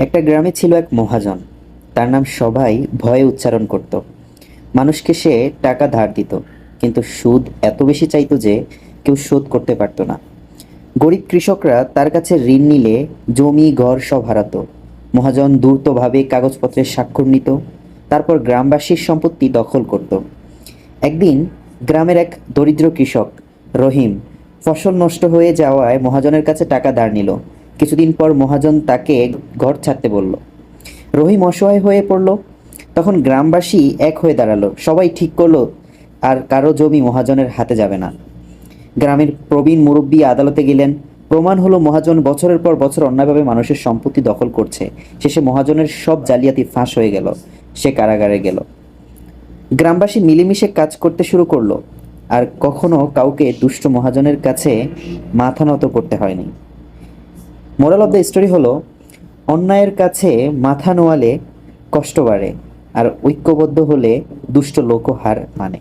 একটা গ্রামে ছিল এক মহাজন। তার নাম সবাই ভয়ে উচ্চারণ করত। মানুষকে সে টাকা ধার দিত, কিন্তু সুদ এত বেশি চাইতো যে কেউ শোধ করতে পারতো না। গরিব কৃষকরা তার কাছে ঋণ নিলে জমি ঘর সব হারাতো। মহাজন দ্রুতভাবে কাগজপত্রের স্বাক্ষর নিত, তারপর গ্রামবাসীর সম্পত্তি দখল করত। একদিন গ্রামের এক দরিদ্র কৃষক রহিম ফসল নষ্ট হয়ে যাওয়ায় মহাজনের কাছে টাকা ধার নিল। কিছুদিন পর মহাজন তাকে ঘর ছাড়তে বলল। রহিম অসহায় হয়ে পড়ল। তখন গ্রামবাসী এক হয়ে দাঁড়ালো, সবাই ঠিক করলো আর কারো জমি মহাজনের হাতে যাবে না। গ্রামের প্রবীণ মুরব্বী আদালতে গেলেন। প্রমাণ হলো মহাজন বছরের পর বছর অন্যায়ভাবে মানুষের সম্পত্তি দখল করছে। শেষে মহাজনের সব জালিয়াতি ফাঁস হয়ে গেল, সে কারাগারে গেল। গ্রামবাসী মিলেমিশে কাজ করতে শুরু করলো, আর কখনো কাউকে দুষ্ট মহাজনের কাছে মাথা নত করতে হয়নি। মোরাল অফ দ্য স্টোরি হলো, অন্যায়ের কাছে মাথা নোয়ালে কষ্ট বাড়ে, আর ঐক্যবদ্ধ হলে দুষ্ট লোকও হার মানে।